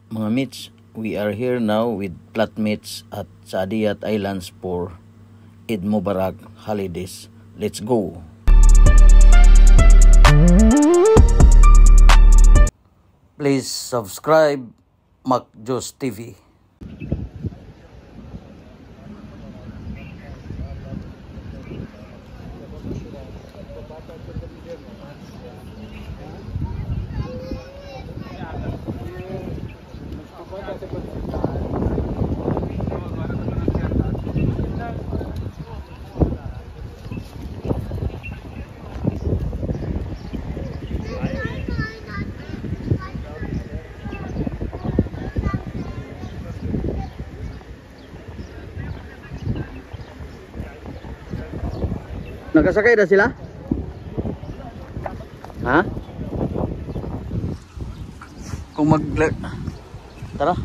Mga mates, we are here now with flatmates at Saadiyat Islands for Eid Mubarak holidays. Let's go! Please subscribe Macjos TV. Nakasakay na sila? Ha? Kung tara.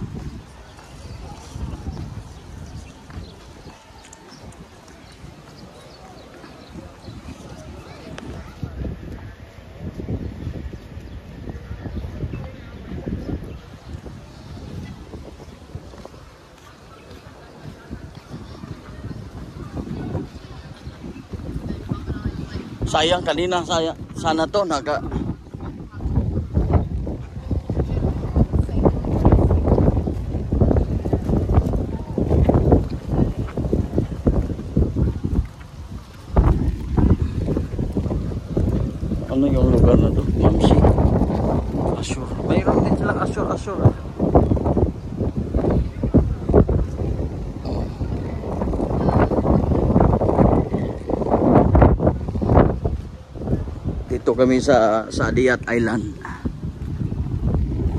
Sayang kanina, sana to naga ano yung lugar na to? Mamsi Asur, mayroon din sila Asur. Dito kami sa Saadiyat Island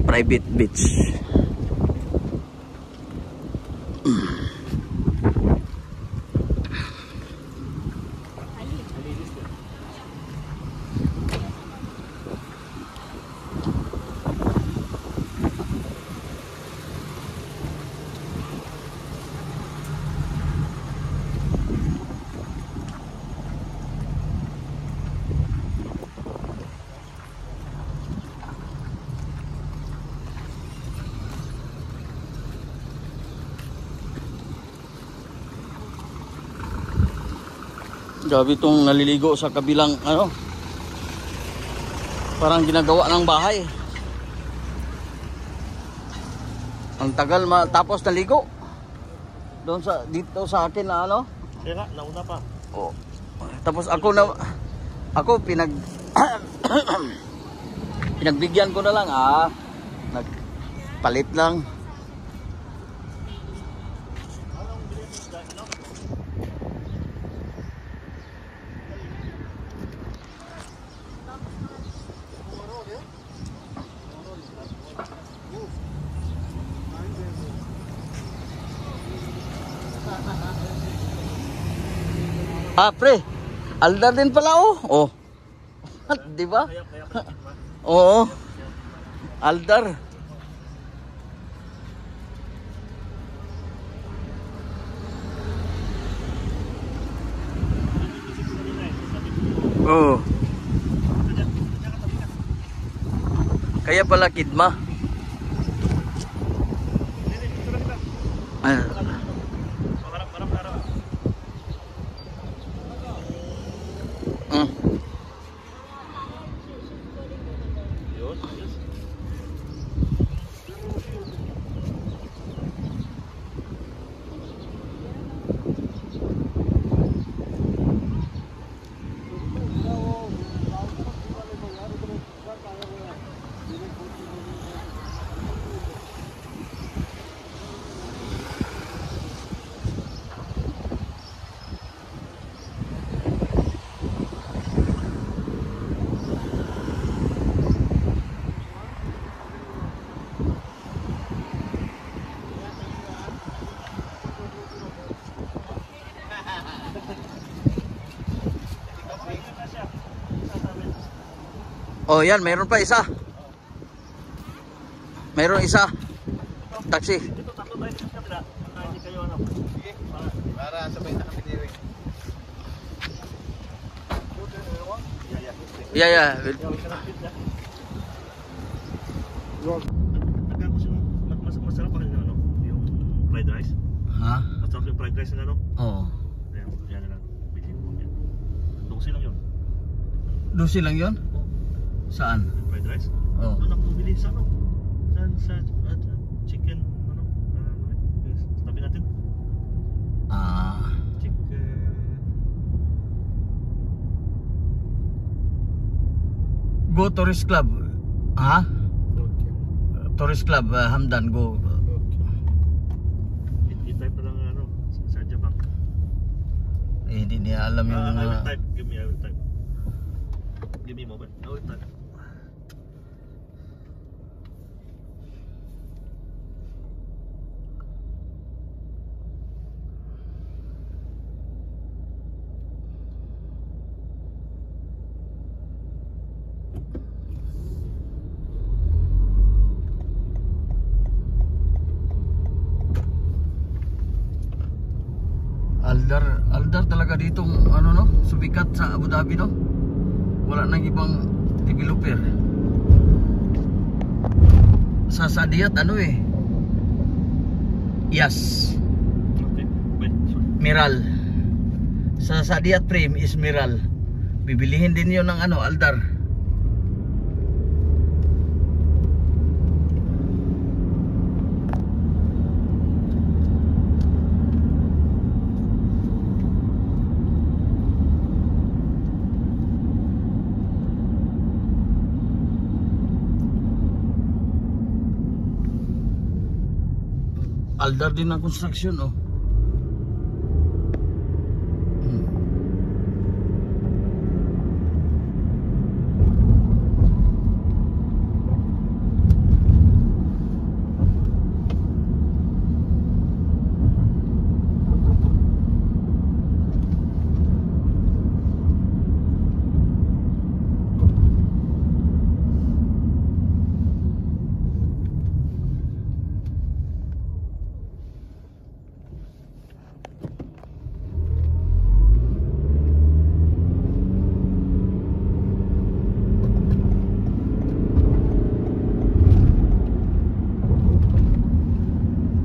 private beach. Grabe itong naliligo sa kabilang ano, parang ginagawa ng bahay. Ang tagal matapos naligo doon sa dito sa akin na ano. Kaya nauna pa. Oh. Tapos ako pinagbigyan ko na lang nagpalit lang. Pre, aldar din pala oh. Di ba? Oo. Aldar. Oh. Kaya pala Kidma. Oh, yan, mayroon pa isa. Mayroon isa. Taxi. Dito tatlo tayo sa kabila. Hindi kayo ano. Sige. Para sabay na kami dito. Yeah. Nagkakos yung rice. Ha? Masarap yung fried rice na ano. Oo. Ayan, yan na lang. Bilhin mo yan. 12 lang yun. 12 lang yun? Saan? Yung fried rice. Oo. Doon ako bumili sa ano. Sa chicken, ano. Yes, tabi natin. Chicken. Go Tourist Club. Ha? Okay. Tourist Club, Hamdan, go. I-type na lang ano, sa Japan. Eh, hindi niya alam yung... I will type. Give me, I will type. Give me a moment. I will type. Aldar talaga ditong ano no, sumikat sa Abu Dhabi no. Wala nang ibang developer. Sa Saadiyat ano eh. Yes. Okay. Wait, sorry. Miral. Sa Saadiyat Prime is Miral. Bibilihin din 'yon ng ano, Aldar. Aldar din ang construction oh.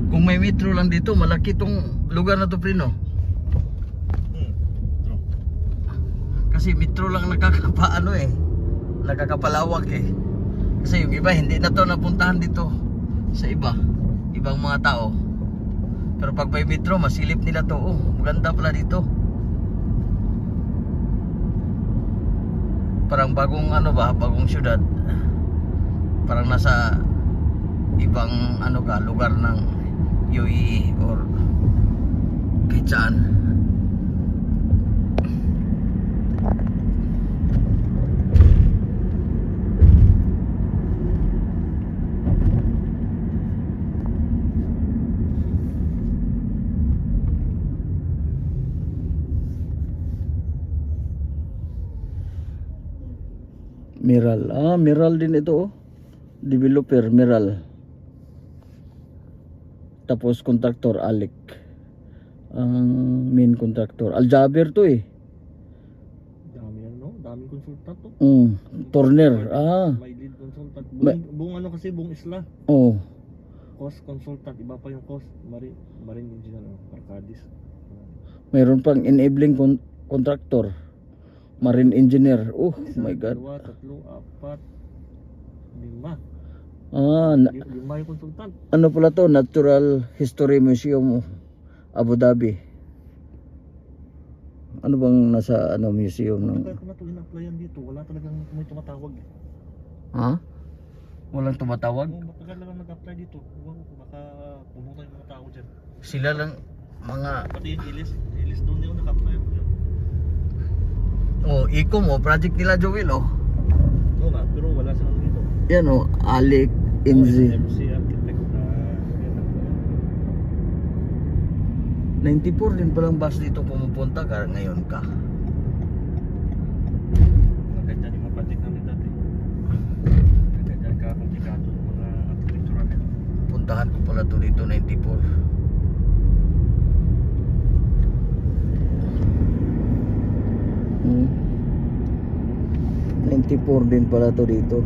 Kung may metro lang dito, malaki tong lugar na to, Prino. True. Kasi metro lang nakakapaano eh. Nakakapalawak eh. Kasi yung iba hindi na to napuntahan dito sa ibang mga tao. Pero pag may metro, masilip nila to. Oh, maganda pala dito. Parang bagong ano ba, bagong syudad. Parang nasa ibang ano ka, lugar ng UAE or kahit saan. Miral. Miral din ito oh. Developer Miral. Tapos contractor Alik. Ang main contractor Al Jaber to eh. Dami yan no? Daming consultant to. Turner. May lead consultant. Buong ano kasi, buong isla. Oh. Cost consultant, iba pa yung cost. Marine engineer, Arcadis. Mayroon pang enabling contractor. Marine engineer. Oh my god. 2, 3, 4, 5. Lima yung consultant. Ano pala to? Natural History Museum Abu Dhabi. Ano bang nasa ano museum ng... Kaya ko na ito ina-applyan dito. Wala talagang may tumatawag. Ha? Walang tumatawag? Oo, matagal na lang nag-apply dito. Baka pumunta yung mga tao dyan. Sila lang mga... Pati yung Ilis doon yung nag-apply ako dyan. Oh, Iko mo, project nila Joel oh. Oo nga, pero wala silang dito. Yan oh, Alik Inzi. MC Architect na yan. 94 din palang bus dito pumupunta kaya ngayon ka. Ganyan yung mga project namin dati. Ganyan ka komplikado ng mga architectural nila. Puntahan ko pala to dito 94. 94 din pala to dito.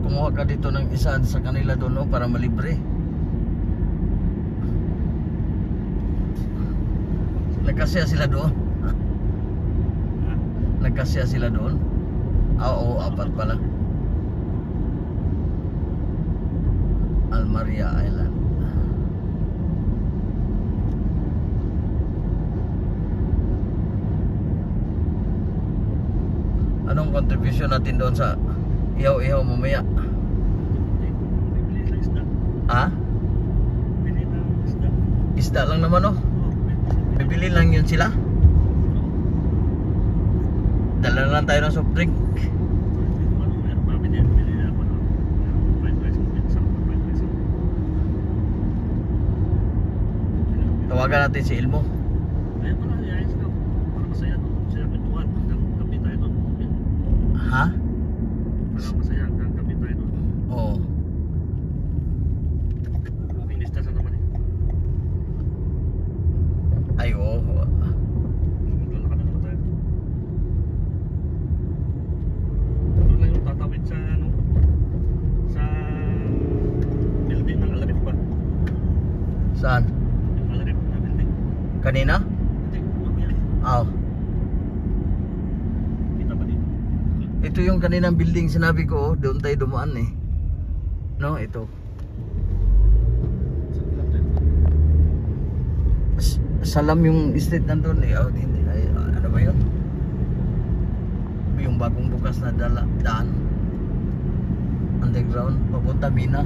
kumuha ka dito ng isa sa kanila doon, no, para malibre. Nagkasya sila doon. Nagkasya sila doon. Oo, apat pala. Almaria Island. Anong contribution natin doon sa ihaw-ihaw mamaya? Bibili ng isda. Ha? Bibili ng isda. Isda lang naman, oh. Bibili lang yun sila. Dala na lang tayo ng soft drink. Tawagan natin si Ilmo. Ayun pala, ayos na. Para masaya doon. Masaya kwentuhan. Hanggang gabi tayo doon. Ha? Para masaya hanggang gabi tayo doon. Oo. Walking distance na naman eh. Ay, oo. Maglalakad na naman tayo. Doon lang yung tatawid sa ano, sa building ng Alarip ba? Saan? Yung Alarip na building. Kanina? Hindi, mamaya. Oo. Kita ba dito? Ito yung kaninang building sinabi ko, oh. Doon tayo dumaan eh. No, ito. Salam yung street nandun eh. Oh, hindi. Ay, ano ba yun? Yung bagong bukas na daan. Underground. Papunta Mina.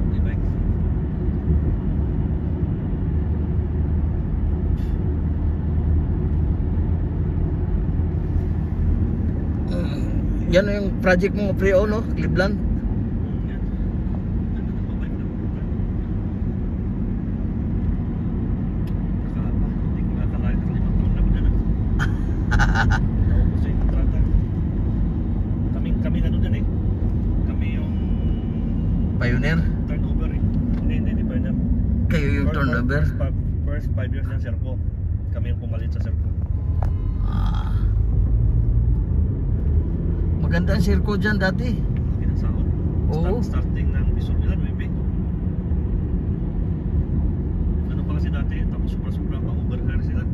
May bike. Yan yung project mo pre-o, no? Cleveland. Yan. Nagpapabike na pupunta. Nakakapa. Hindi ko nakakalain. Nakalimang taon na ko na. Naubos yung kontrata. Kami ano dyan eh. Kami yung Pioneer. turnover eh. Hindi pioneer. Kayo yung turnover. First 5 years ng Serco. Kami yung pumalit sa Serco. Ah. Maganda ang circo dyan dati. Laki ng sahod. Oo. Starting ng bisor nila, 9. Ano pa kasi dati, tapos sobra-sobra pa, overhire sila.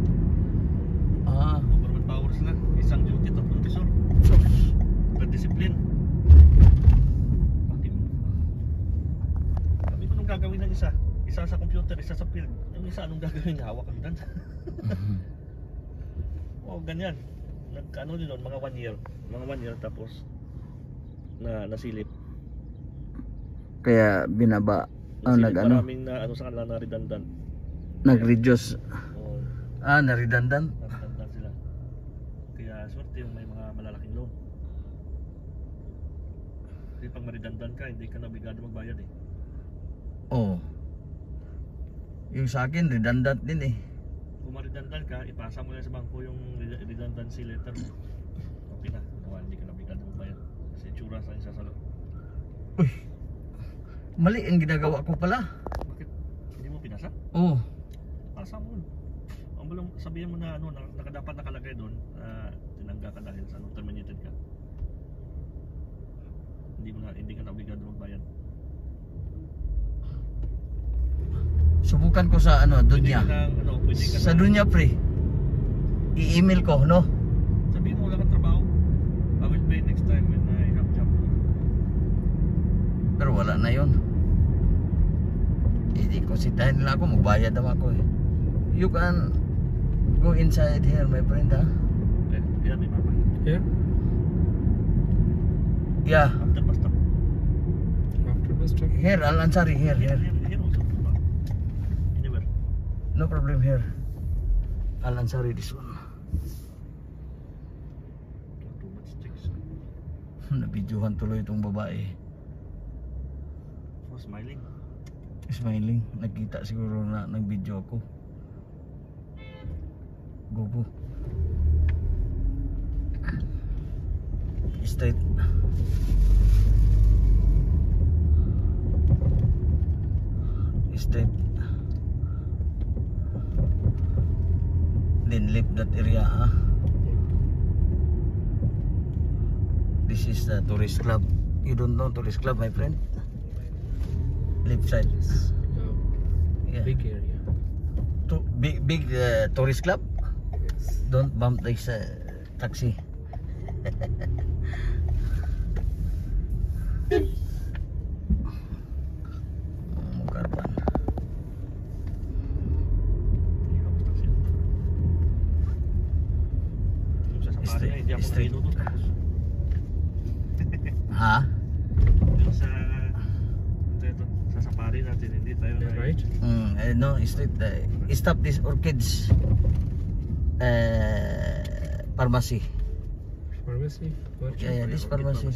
Ah. Overman power sila. Isang duty, 3 bisor. Per discipline. Sabi ko nung gagawin ng isa. Isa sa computer, isa sa field. Yung isa anong gagawin? Hawak ang gun. Oo, ganyan. Ano din nun, mga 1 year. Mga 1 year tapos nasilip. Kaya binaba. Nasilip Nag-ano? maraming na ano sa kanila na redundant. Nag-reduce. Oo, Na-redundant. redundant sila. Kaya swerte yung may mga malalaking loan. Kasi pag ma-redundant ka, hindi ka na obligado magbayad eh. Oo. Yung sa akin, redundant din eh. Kung ma-redundant ka, ipasa mo lang sa bangko yung redundancy letter mo. Okay na, hindi ka na obligado magbayad. Kasi tsura sa isa sa loob. Uy. Mali ang ginagawa ko pala. Bakit? Hindi mo pinasa? Oo. Pasa mo. Ang balang sabihin mo na ano, dapat nakalagay doon na tinangga ka dahil sa ano, terminated ka. Hindi ka na obligado magbayad. Subukan ko sa ano, Dunya. Pwede ka Sa na, Dunya pre. I-email ko, no? sabihin mo wala kang trabaho. I will pay next time when I have job. Pero wala na yun. Hindi ko sitahin nila ako, magbayad naman ako eh. You can go inside here, my friend, ha? Okay, yan may mama. Here? Yeah, After bus stop. After bus stop? here, Al-Ansari, here. Here also. Anywhere. No problem here. Al-Ansari, this one. Too much sticks. Nabidyohan tuloy itong babae. Oh, smiling. Smiling. Nagkita siguro na nag-video ako. Gogo. Straight. Straight. Then leave that area, ha? This is the tourist club. You don't know Tourist Club, my friend? Left side. Yeah. Big area. Big Tourist Club. Yes. Don't bump this taxi. Mukarpan. Yung sa Sapari nga, hindi ako Street. nakinuto. Tapos, Ha? yung sa Sapari natin, hindi tayo Yeah, na right? No, street. Stop this Orchids pharmacy. Pharmacy? What? Yeah, this pharmacy.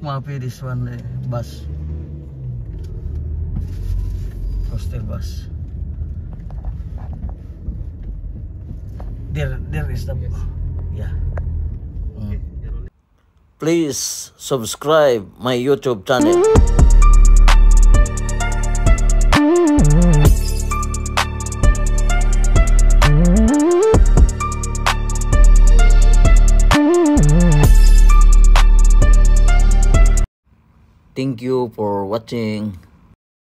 Kumapi this one bus. Coastal bus. There is the. Yes. Yeah. Okay, you're all- Please subscribe my YouTube channel. Thank you for watching.